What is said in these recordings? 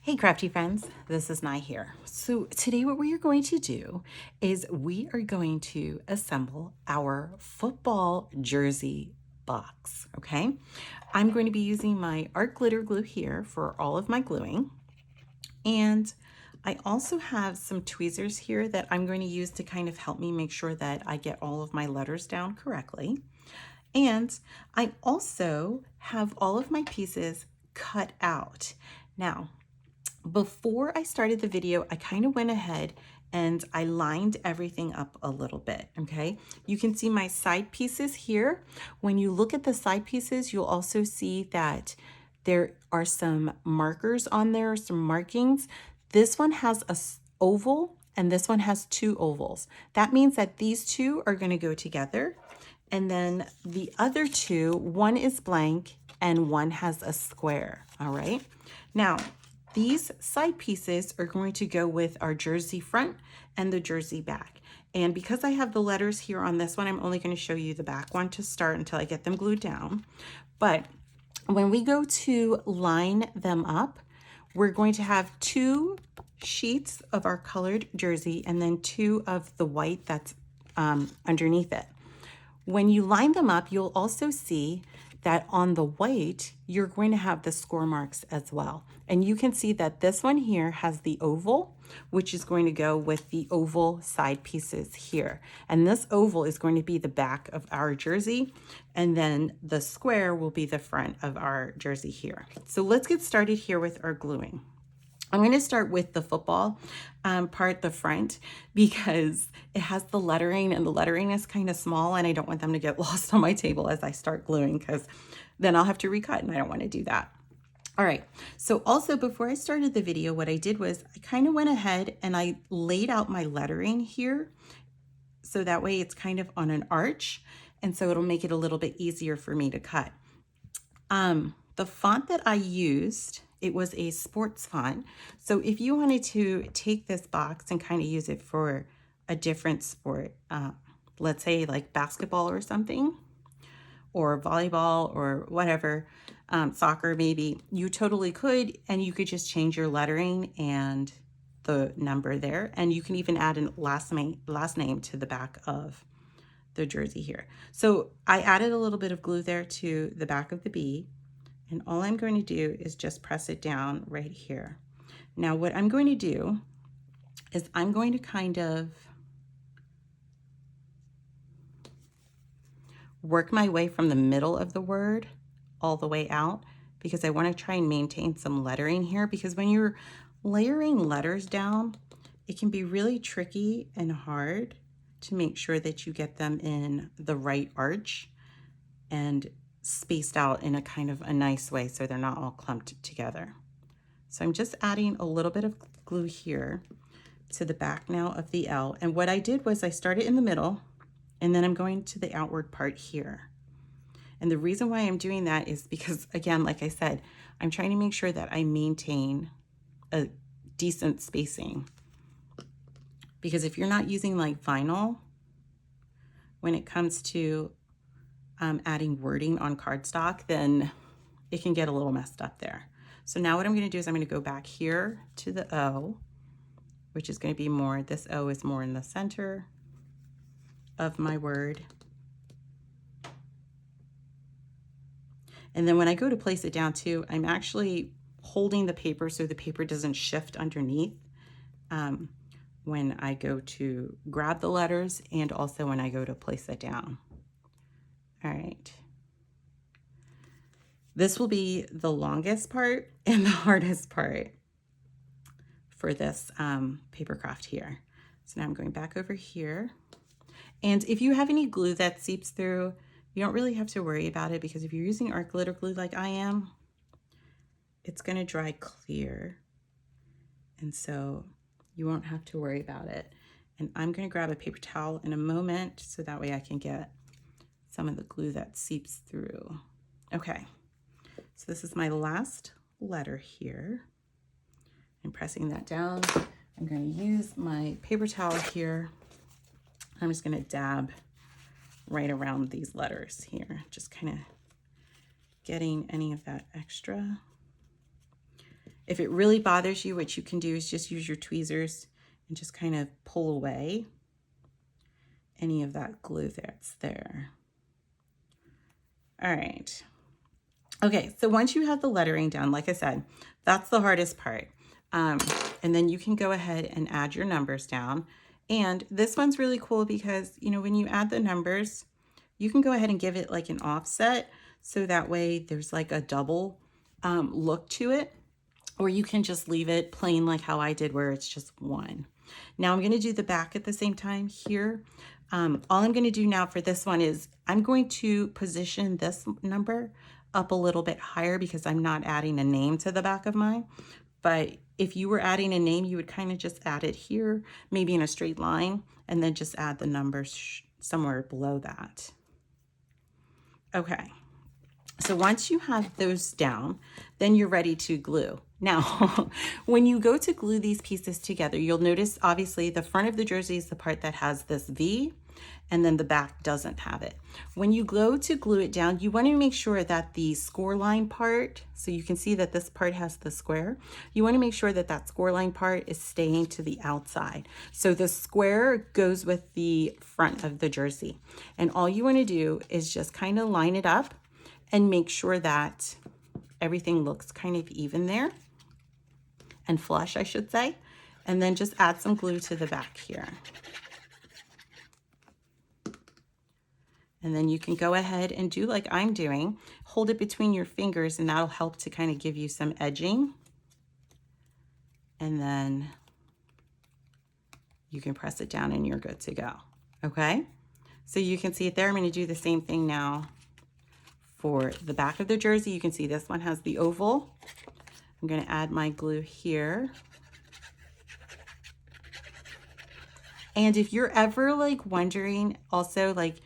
Hey crafty friends, this is Nye here. So today what we are going to do is we are going to assemble our football jersey box, okay? I'm going to be using my art glitter glue here for all of my gluing. And I also have some tweezers here that I'm going to use to kind of help me make sure that I get all of my letters down correctly. And I also have all of my pieces cut out. Now, before I started the video, I kind of went ahead and I lined everything up a little bit, okay? You can see my side pieces here. When you look at the side pieces, you'll also see that there are some markers on there, some markings. This one has a oval and this one has two ovals. That means that these two are going to go together. And then the other two, one is blank and one has a square, all right? Now, these side pieces are going to go with our jersey front and the jersey back. And because I have the letters here on this one, I'm only going to show you the back one to start until I get them glued down. But when we go to line them up, we're going to have two sheets of our colored jersey and then two of the white that's underneath it. When you line them up, you'll also see that on the white, you're going to have the score marks as well. And you can see that this one here has the oval, which is going to go with the oval side pieces here. And this oval is going to be the back of our jersey. And then the square will be the front of our jersey here. So let's get started here with our gluing. I'm going to start with the football part, the front, because it has the lettering and the lettering is kind of small and I don't want them to get lost on my table as I start gluing because then I'll have to recut and I don't want to do that. All right, so also before I started the video, what I did was I kind of went ahead and I laid out my lettering here. So that way it's kind of on an arch. And so it'll make it a little bit easier for me to cut. The font that I used, it was a sports font. So if you wanted to take this box and kind of use it for a different sport, let's say like basketball or something, or volleyball or whatever, soccer maybe, you totally could, and you could just change your lettering and the number there. And you can even add a last name to the back of the jersey here. So I added a little bit of glue there to the back of the B. And all I'm going to do is just press it down right here. Now what I'm going to do is I'm going to kind of work my way from the middle of the word all the way out because I want to try and maintain some lettering here, because when you're layering letters down, it can be really tricky and hard to make sure that you get them in the right arch and spaced out in a kind of a nice way so they're not all clumped together. So I'm just adding a little bit of glue here to the back now of the L. And what I did was I started in the middle and then I'm going to the outward part here. And the reason why I'm doing that is because, again, like I said, I'm trying to make sure that I maintain a decent spacing. Because if you're not using like vinyl, when it comes to adding wording on cardstock, then it can get a little messed up there. So now what I'm going to do is I'm going to go back here to the O, which is going to be more, this O is more in the center of my word. And then when I go to place it down too, I'm actually holding the paper so the paper doesn't shift underneath when I go to grab the letters and also when I go to place it down. All right. This will be the longest part and the hardest part for this paper craft here. So now I'm going back over here. And if you have any glue that seeps through, you don't really have to worry about it, because if you're using art glitter glue like I am, it's going to dry clear. And so you won't have to worry about it. And I'm going to grab a paper towel in a moment so that way I can get some of the glue that seeps through. Okay, so this is my last letter here. I'm pressing that down. I'm going to use my paper towel here. I'm just going to dab right around these letters here, just kind of getting any of that extra. If it really bothers you, what you can do is just use your tweezers and just kind of pull away any of that glue that's there. All right. Okay, so once you have the lettering done, like I said, that's the hardest part. And then you can go ahead and add your numbers down. And this one's really cool because, you know, when you add the numbers, you can go ahead and give it like an offset. So that way there's like a double look to it. Or you can just leave it plain like how I did where it's just one. Now I'm going to do the back at the same time here. All I'm going to do now for this one is I'm going to position this number up a little bit higher because I'm not adding a name to the back of mine. But if you were adding a name, you would kind of just add it here, maybe in a straight line, and then just add the numbers somewhere below that. Okay. So once you have those down, then you're ready to glue. Now, when you go to glue these pieces together, you'll notice obviously the front of the jersey is the part that has this V, and then the back doesn't have it. When you go to glue it down, you want to make sure that the score line part, so you can see that this part has the square, you want to make sure that that score line part is staying to the outside. So the square goes with the front of the jersey. And all you want to do is just kind of line it up and make sure that everything looks kind of even there and flush, I should say. And then just add some glue to the back here. And then you can go ahead and do like I'm doing, hold it between your fingers, and that'll help to kind of give you some edging. And then you can press it down and you're good to go. Okay, so you can see it there. I'm going to do the same thing now for the back of the jersey. You can see this one has the oval. I'm going to add my glue here. And if you're ever like wondering also, like,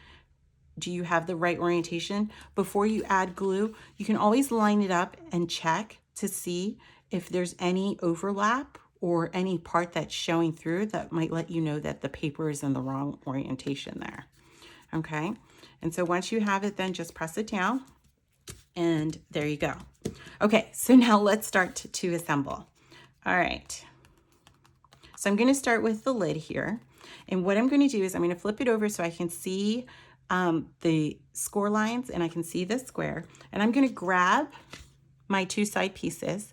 do you have the right orientation? Before you add glue, you can always line it up and check to see if there's any overlap or any part that's showing through that might let you know that the paper is in the wrong orientation there. Okay, and so once you have it, then just press it down, and there you go. Okay, so now let's start to assemble. All right, so I'm going to start with the lid here, and what I'm going to do is I'm going to flip it over so I can see the score lines and I can see the square, and I'm going to grab my two side pieces,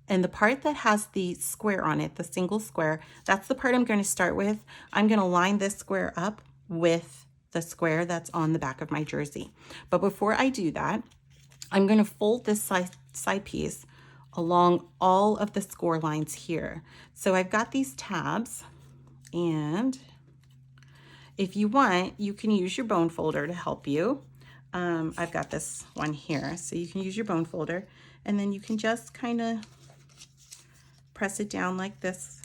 and the part that has the square on it, the single square, that's the part I'm going to start with. I'm going to line this square up with the square that's on the back of my jersey. But before I do that, I'm going to fold this side piece along all of the score lines here. So I've got these tabs, and if you want, you can use your bone folder to help you. I've got this one here, so you can use your bone folder, and then you can just kind of press it down like this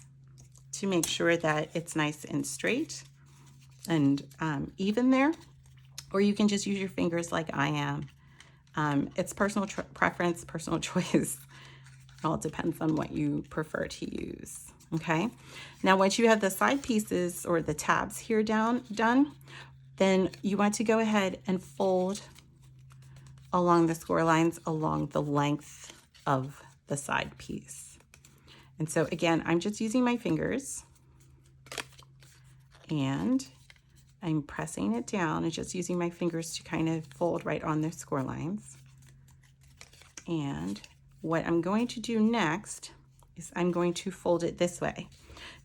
to make sure that it's nice and straight and even there, or you can just use your fingers like I am. It's personal preference, personal choice. It all depends on what you prefer to use. Okay, now once you have the side pieces or the tabs here done, then you want to go ahead and fold along the score lines along the length of the side piece. And so again, I'm just using my fingers, and I'm pressing it down and just using my fingers to kind of fold right on the score lines. And what I'm going to do next is I'm going to fold it this way,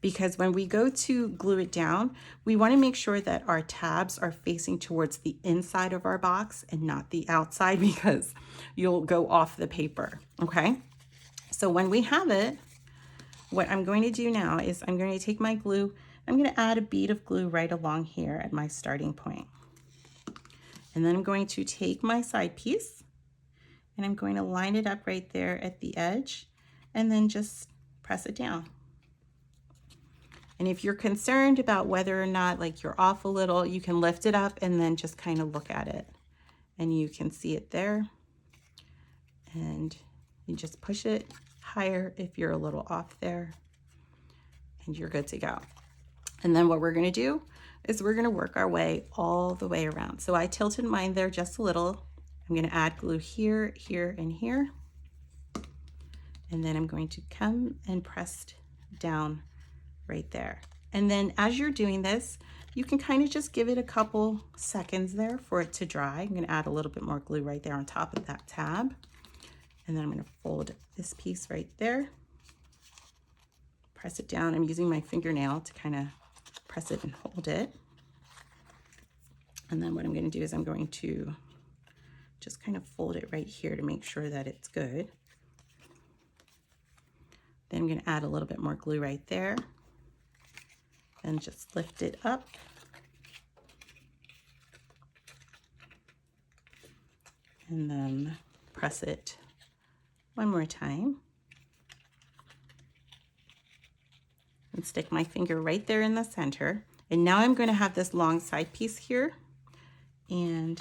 because when we go to glue it down, we want to make sure that our tabs are facing towards the inside of our box and not the outside, because you'll go off the paper. Okay, so when we have it, what I'm going to do now is I'm going to take my glue, I'm going to add a bead of glue right along here at my starting point. And then I'm going to take my side piece and I'm going to line it up right there at the edge, and then just press it down. And if you're concerned about whether or not like you're off a little, you can lift it up and then just kind of look at it, and you can see it there. And you just push it higher if you're a little off there, and you're good to go. And then what we're going to do is we're going to work our way all the way around. So I tilted mine there just a little. I'm going to add glue here, here, and here. And then I'm going to come and press down right there. And then as you're doing this, you can kind of just give it a couple seconds there for it to dry. I'm going to add a little bit more glue right there on top of that tab. And then I'm going to fold this piece right there. Press it down. I'm using my fingernail to kind of press it and hold it. And then what I'm going to do is I'm going to just kind of fold it right here to make sure that it's good. Then I'm going to add a little bit more glue right there and just lift it up. And then press it one more time. And stick my finger right there in the center. And now I'm going to have this long side piece here. And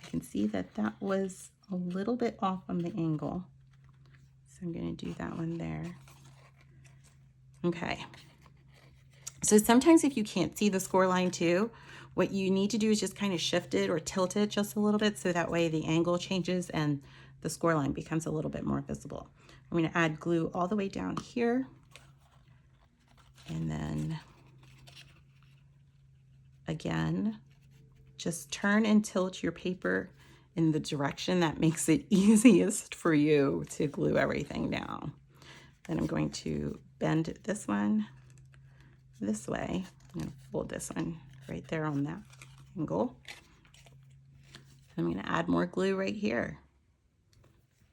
I can see that that was a little bit off on the angle. So I'm going to do that one there. Okay. So sometimes if you can't see the score line too, what you need to do is just kind of shift it or tilt it just a little bit so that way the angle changes and the score line becomes a little bit more visible. I'm going to add glue all the way down here. And then again, just turn and tilt your paper in the direction that makes it easiest for you to glue everything down. Then I'm going to bend this one this way. I'm going to fold this one right there on that angle. I'm going to add more glue right here.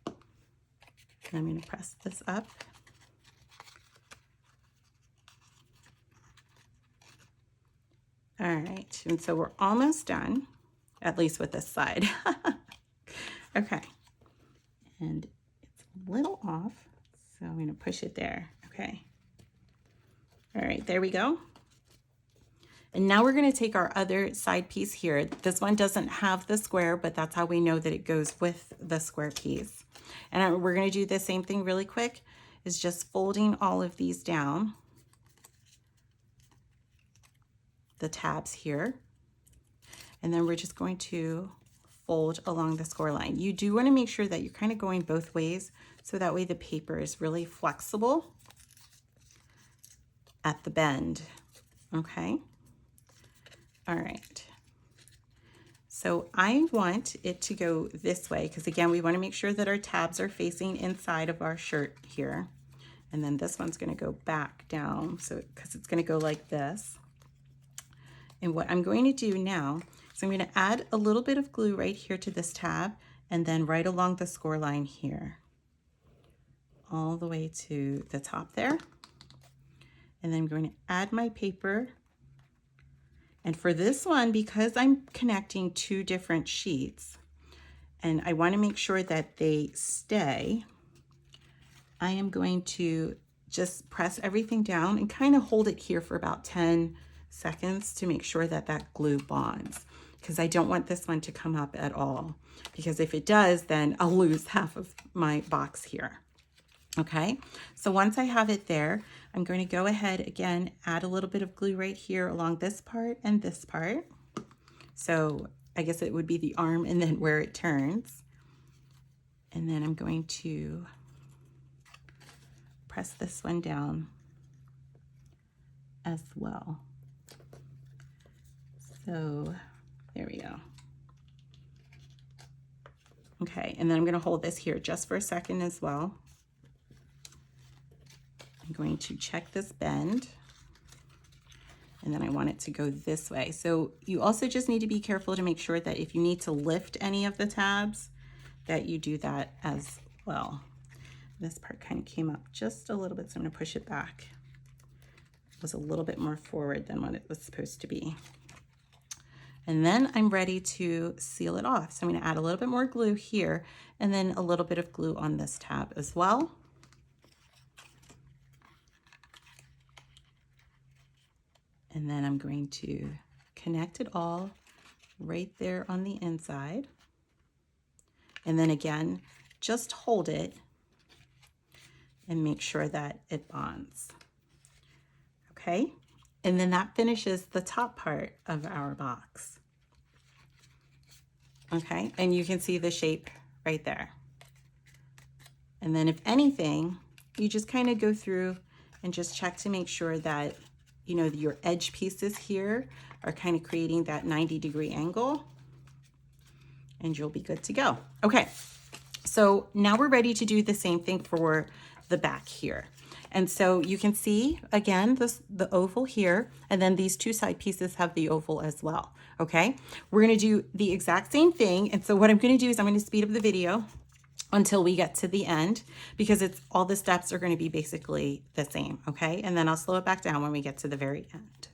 And I'm going to press this up. All right, and so we're almost done, at least with this side. Okay, and it's a little off, so I'm going to push it there. Okay. All right, there we go. And now we're going to take our other side piece here. This one doesn't have the square, but that's how we know that it goes with the square piece. And we're going to do the same thing really quick, is just folding all of these down, the tabs here, and then we're just going to fold along the score line. You do want to make sure that you're kind of going both ways, so that way the paper is really flexible at the bend. Okay. All right. So I want it to go this way because again, we want to make sure that our tabs are facing inside of our shirt here. And then this one's going to go back down, so because it's going to go like this. And what I'm going to do now is I'm going to add a little bit of glue right here to this tab and then right along the score line here, all the way to the top there. And then I'm going to add my paper. And for this one, because I'm connecting two different sheets and I want to make sure that they stay, I am going to just press everything down and kind of hold it here for about 10 seconds to make sure that that glue bonds, because I don't want this one to come up at all, because if it does, then I'll lose half of my box here. Okay, so once I have it there, I'm going to go ahead again, add a little bit of glue right here along this part and this part. So I guess it would be the arm and then where it turns. And then I'm going to press this one down as well. So there we go. Okay, and then I'm going to hold this here just for a second as well. I'm going to check this bend, and then I want it to go this way. So you also just need to be careful to make sure that if you need to lift any of the tabs, that you do that as well. This part kind of came up just a little bit, so I'm going to push it back. It was a little bit more forward than what it was supposed to be. And then I'm ready to seal it off. So I'm going to add a little bit more glue here and then a little bit of glue on this tab as well. And then I'm going to connect it all right there on the inside. And then again, just hold it and make sure that it bonds. Okay? And then that finishes the top part of our box. Okay, and you can see the shape right there. And then if anything, you just kind of go through and just check to make sure that, you know, your edge pieces here are kind of creating that 90-degree angle, and you'll be good to go. Okay, so now we're ready to do the same thing for the back here. And so you can see, again, the oval here, and then these two side pieces have the oval as well, okay? We're gonna do the exact same thing, and so what I'm gonna do is I'm gonna speed up the video until we get to the end, because all the steps are gonna be basically the same, okay? And then I'll slow it back down when we get to the very end.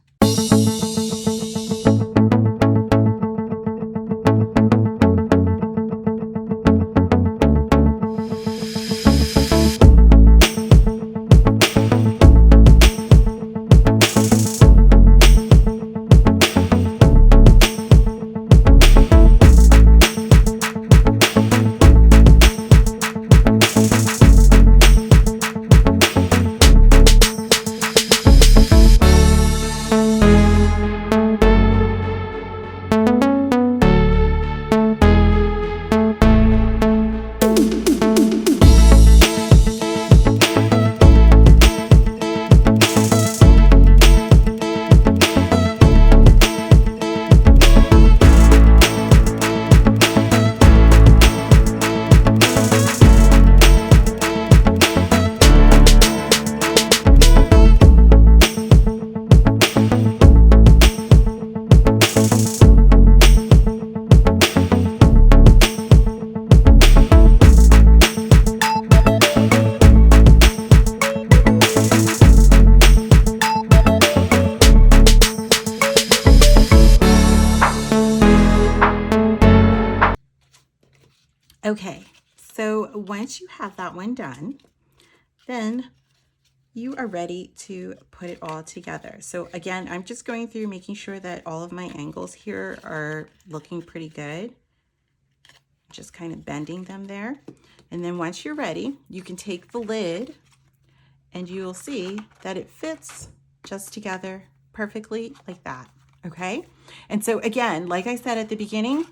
Okay, so once you have that one done, then you are ready to put it all together. So again, I'm just going through making sure that all of my angles here are looking pretty good. Just kind of bending them there. And then once you're ready, you can take the lid and you'll see that it fits just together perfectly like that, okay? And so again, like I said at the beginning,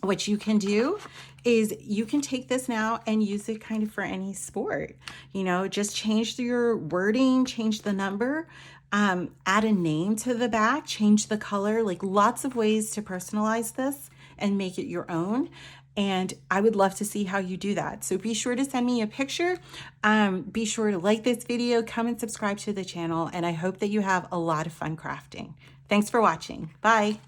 what you can do is you can take this now and use it kind of for any sport. You know, just change your wording, change the number, add a name to the back, change the color, like lots of ways to personalize this and make it your own. And I would love to see how you do that. So be sure to send me a picture. Be sure to like this video, come and subscribe to the channel. And I hope that you have a lot of fun crafting. Thanks for watching. Bye.